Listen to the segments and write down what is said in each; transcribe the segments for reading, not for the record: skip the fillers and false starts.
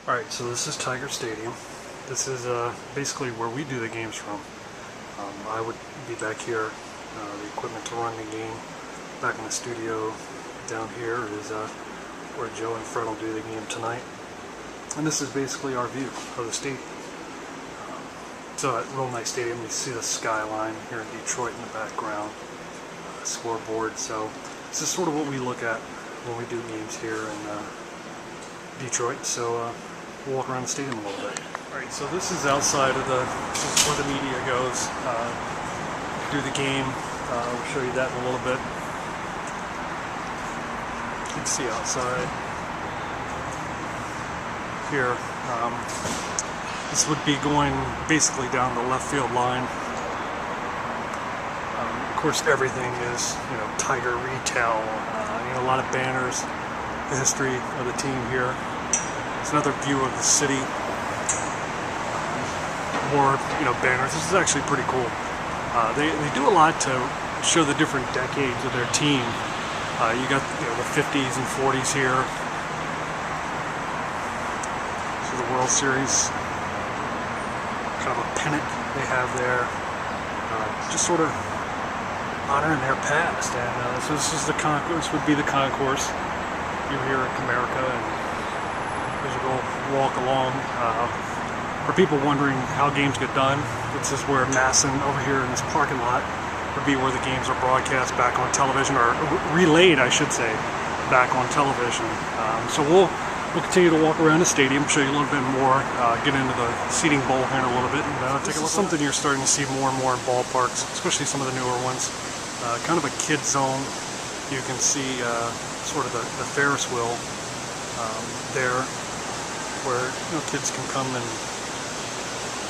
Alright, so this is Tiger Stadium. This is basically where we do the games from. I would be back here, the equipment to run the game. Back in the studio down here is where Joe and Fred will do the game tonight. And this is basically our view of the stadium. It's a real nice stadium. You see the skyline here in Detroit in the background, scoreboard. So this is sort of what we look at when we do games here in Detroit. So we'll walk around the stadium a little bit. Alright, so this is outside of this is where the media goes. Do the game. We'll show you that in a little bit. You can see outside here. This would be going basically down the left field line. Of course, everything is, Tiger retail. A lot of banners, the history of the team here. It's another view of the city. More, banners. This is actually pretty cool. They do a lot to show the different decades of their team. You got the 50s and 40s here. So the World Series, kind of a pennant they have there, just sort of honoring their past. And so this is the concourse. Would be the concourse. You're here at Comerica, and as you go walk along. For people wondering how games get done, this is where Masson over here in this parking lot would be where the games are broadcast back on television, or relayed, I should say, back on television. So we'll continue to walk around the stadium, show you a little bit more, get into the seating bowl here in a little bit, and take a look. Something you're starting to see more and more in ballparks, especially some of the newer ones. Kind of a kid zone. You can see sort of the Ferris wheel there, where kids can come and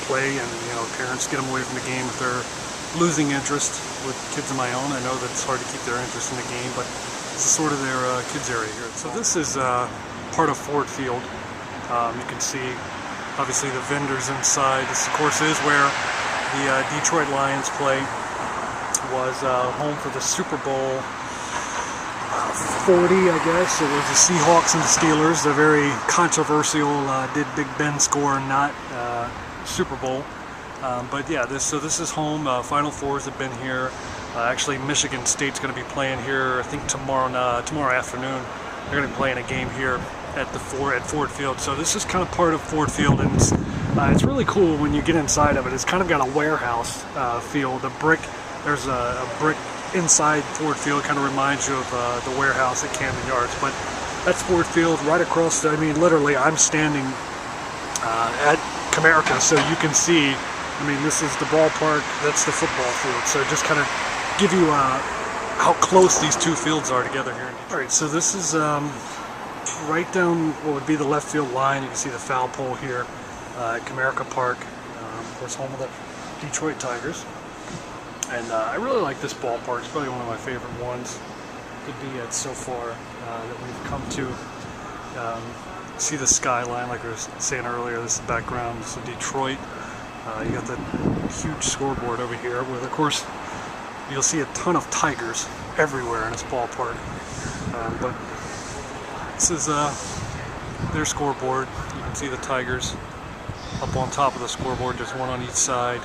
play, and parents get them away from the game if they're losing interest. With kids of my own, I know that it's hard to keep their interest in the game, but this is sort of their kids area here. So this is part of Ford Field. You can see obviously the vendors inside. This of course is where the Detroit Lions play. Was home for the Super Bowl 40, I guess. It was the Seahawks and the Steelers. The very controversial did Big Ben score, not Super Bowl. But yeah, this is home. Final Fours have been here. Actually, Michigan State's going to be playing here. I think tomorrow afternoon they're going to be playing a game here at Ford Field. So this is kind of part of Ford Field, and it's really cool when you get inside of it. It's kind of got a warehouse feel. The brick. There's a brick inside Ford Field, kind of reminds you of the warehouse at Camden Yards. But that's Ford Field right across. Literally, I'm standing at Comerica, so you can see. This is the ballpark. That's the football field. So just kind of give you how close these two fields are together here. All right, so this is right down what would be the left field line. You can see the foul pole here at Comerica Park, of course, home of the Detroit Tigers. And I really like this ballpark. It's probably one of my favorite ones to be at so far that we've come to. See the skyline, like I was saying earlier. This is the background. This is Detroit. You got the huge scoreboard over here, where of course you'll see a ton of Tigers everywhere in this ballpark. But this is their scoreboard. You can see the Tigers up on top of the scoreboard. There's one on each side.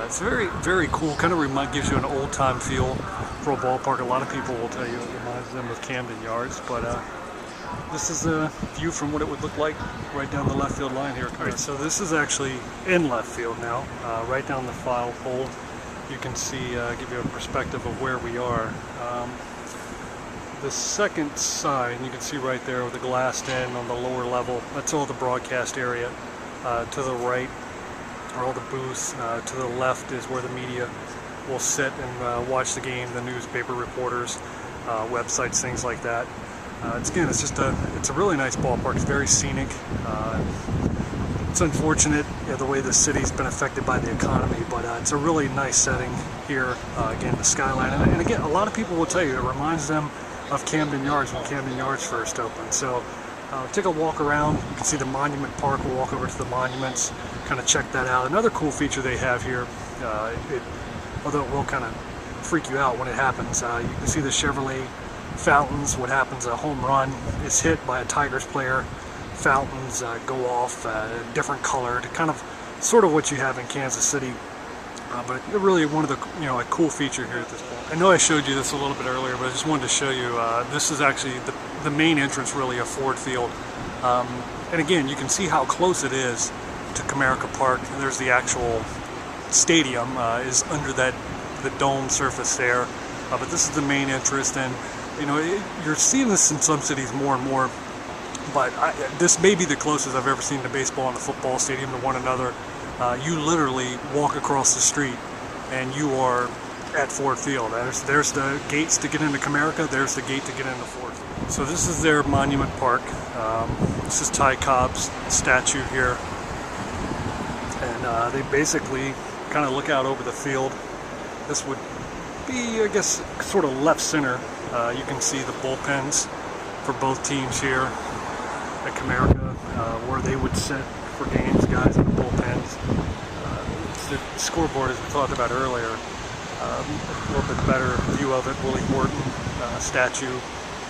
It's very, very cool. Kind of gives you an old-time feel for a ballpark. A lot of people will tell you it reminds them of Camden Yards, but this is a view from what it would look like right down the left field line here. All right, so this is actually in left field now, right down the foul pole. You can see, give you a perspective of where we are. The second side, you can see right there with the glassed in on the lower level, that's all the broadcast area. To the right are all the booths. To the left is where the media will sit and watch the game, the newspaper reporters, websites, things like that. It's a really nice ballpark. It's very scenic. It's unfortunate the way the city's been affected by the economy, but it's a really nice setting here. Again, the skyline, and again, a lot of people will tell you it reminds them of Camden Yards when Camden Yards first opened. So take a walk around. You can see the Monument Park. We'll walk over to the monuments, kind of check that out. Another cool feature they have here, although it will kind of freak you out when it happens, you can see the Chevrolet fountains. What happens, a home run is hit by a Tigers player fountains go off, different colored, kind of sort of what you have in Kansas City. But really one of the, a cool feature here at this point. I know I showed you this a little bit earlier, but I just wanted to show you, this is actually the main entrance really of Ford Field. And again, you can see how close it is to Comerica Park. There's the actual stadium is under the dome surface there. But this is the main entrance, and you're seeing this in some cities more and more, but this may be the closest I've ever seen to baseball and the football stadium to one another. You literally walk across the street and you are at Ford Field. There's the gates to get into Comerica, there's the gate to get into Ford Field. So this is their Monument Park. This is Ty Cobb's statue here. And they basically kind of look out over the field. This would be, I guess, sort of left center. You can see the bullpens for both teams here at Comerica, where they would sit for games, guys in the bullpens. The scoreboard, as we talked about earlier, a little bit better view of it. Willie Horton statue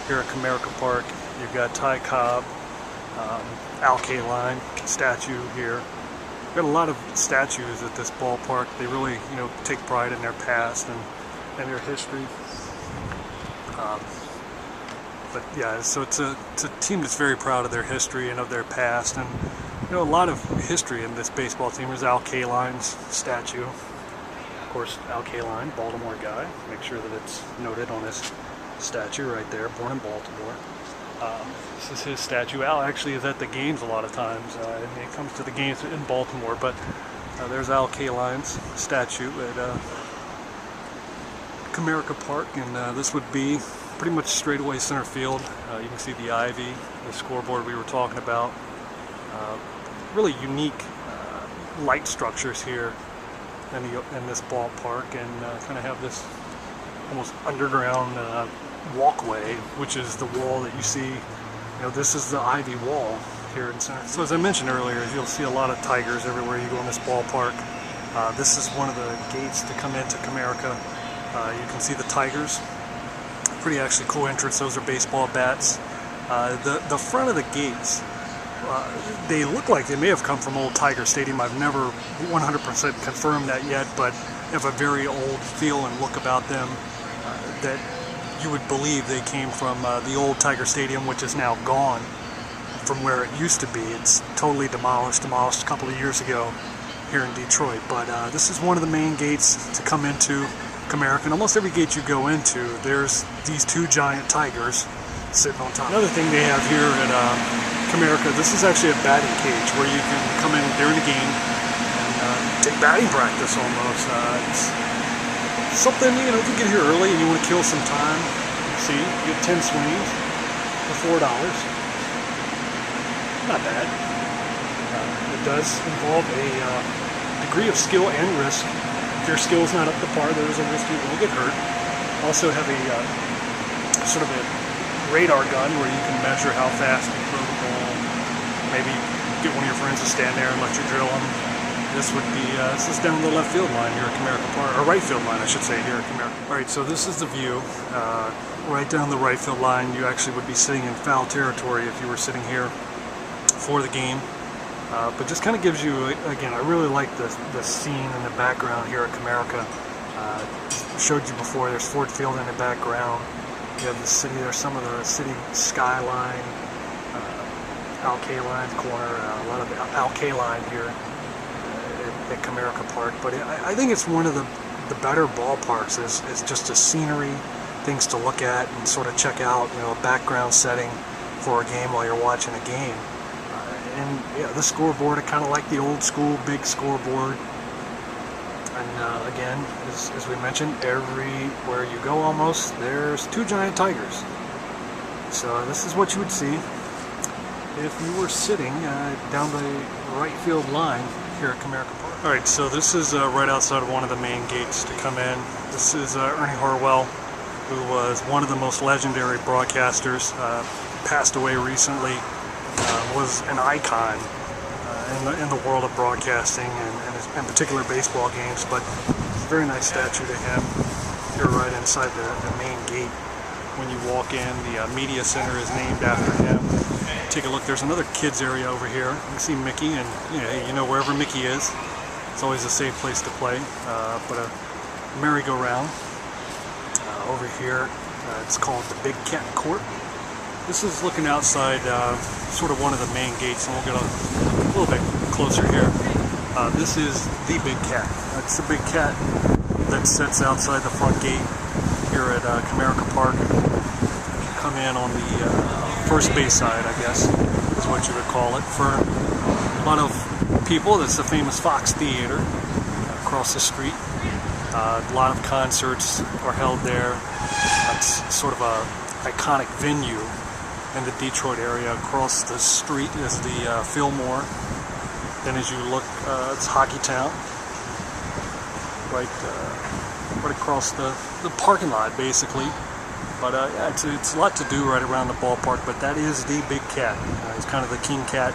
here at Comerica Park. You've got Ty Cobb, Al Kaline statue here. We've got a lot of statues at this ballpark. They really, take pride in their past and their history. But yeah, so it's a team that's very proud of their history and of their past, and a lot of history in this baseball team. There's Al Kaline's statue. Of course, Al Kaline, Baltimore guy. Make sure that it's noted on his statue right there, born in Baltimore. This is his statue. Al actually is at the games a lot of times. And he comes to the games in Baltimore, but there's Al Kaline's statue at Comerica Park, and this would be pretty much straightaway center field. You can see the ivy, the scoreboard we were talking about. Really unique light structures here in this ballpark, and kind of have this almost underground walkway, which is the wall that you see. This is the ivy wall here in center. So as I mentioned earlier, you'll see a lot of tigers everywhere you go in this ballpark. This is one of the gates to come into Comerica. You can see the tigers. Pretty actually cool entrance. Those are baseball bats. The front of the gates, they look like they may have come from old Tiger Stadium. I've never 100% confirmed that yet, but they have a very old feel and look about them that you would believe they came from the old Tiger Stadium, which is now gone from where it used to be. It's totally demolished a couple of years ago here in Detroit. But this is one of the main gates to come into Comerica. And almost every gate you go into, there's these two giant tigers sitting on top. Another thing they have here at Comerica, this is actually a batting cage where you can come in during the game and take batting practice almost. It's something, if you get here early and you want to kill some time, see, you get 10 swings for $4. Not bad. It does involve a degree of skill and risk. If your skill is not up to par, there is a risk you will get hurt. Also have a sort of a radar gun where you can measure how fast you throw the ball. Maybe get one of your friends to stand there and let you drill them. This would be, this is down the left field line here at Comerica Park, or right field line I should say, here at Comerica. Alright, so this is the view. Right down the right field line, you actually would be sitting in foul territory if you were sitting here for the game. But just kind of gives you, again, I really like the scene in the background here at Comerica. Showed you before, there's Ford Field in the background. You have the city, there's some of the city skyline, Al Kaline corner, a lot of Al Kaline here at Comerica Park. But I think it's one of the better ballparks. It's just a scenery, things to look at and sort of check out, a background setting for a game while you're watching a game. And yeah, the scoreboard, I kind of like the old school big scoreboard. And again, as we mentioned, everywhere you go almost, there's two giant tigers. So this is what you would see if you were sitting down the right field line here at Comerica Park. Alright, so this is right outside of one of the main gates to come in. This is Ernie Harwell, who was one of the most legendary broadcasters, passed away recently. Was an icon in the world of broadcasting and in particular baseball games. But it's a very nice statue to him here right inside the main gate. When you walk in, the media center is named after him. take a look. There's another kids area over here. You can see Mickey, and you know wherever Mickey is, it's always a safe place to play. But a merry-go-round over here. It's called the Big Cat Court. This is looking outside sort of one of the main gates, and we'll get a little bit closer here. This is the Big Cat. It's the Big Cat that sits outside the front gate here at Comerica Park. You come in on the first base side, I guess, is what you would call it. For a lot of people, that's the famous Fox Theater across the street. A lot of concerts are held there. It's sort of a iconic venue in the Detroit area. Across the street is the Fillmore. Then as you look, it's Hockey Town, right across the parking lot, basically. But yeah, it's a lot to do right around the ballpark, but that is the Big Cat. It's kind of the king cat.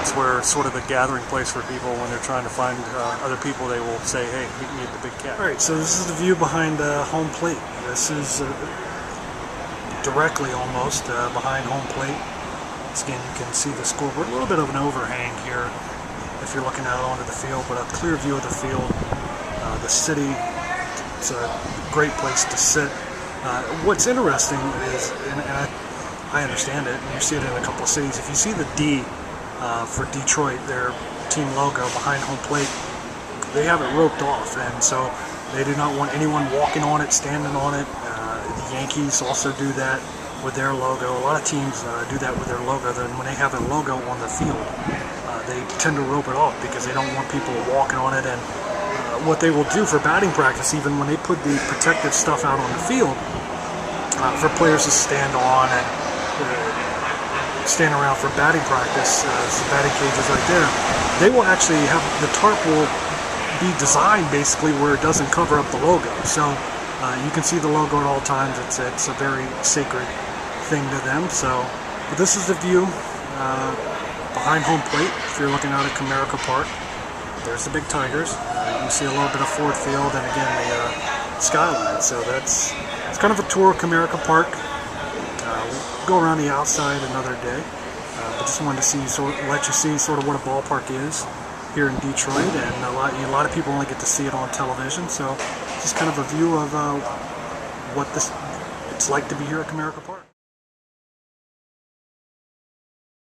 It's where sort of the gathering place for people when they're trying to find other people. They will say, hey, meet me at the Big Cat. All right, so this is the view behind home plate. This is directly almost behind home plate. Again, you can see the scoreboard. A little bit of an overhang here if you're looking out onto the field, but a clear view of the field. The city, it's a great place to sit. What's interesting is, and I understand it, and you see it in a couple of cities, if you see the D for Detroit, their team logo behind home plate, they have it roped off, and so they do not want anyone walking on it, standing on it. The Yankees also do that with their logo. A lot of teams do that with their logo. Then when they have a logo on the field, they tend to rope it off because they don't want people walking on it. And what they will do for batting practice, even when they put the protective stuff out on the field, for players to stand on and stand around for batting practice, the batting cages right there, they will actually have, the tarp will be designed basically where it doesn't cover up the logo. So you can see the logo at all times. It's a very sacred thing to them. So, but this is the view behind home plate. If you're looking out at Comerica Park, there's the big Tigers. You can see a little bit of Ford Field, and again the skyline. So it's kind of a tour of Comerica Park. We'll go around the outside another day, but just wanted to let you see sort of what a ballpark is here in Detroit, and a lot of people only get to see it on television. So just kind of a view of what it's like to be here at Comerica Park.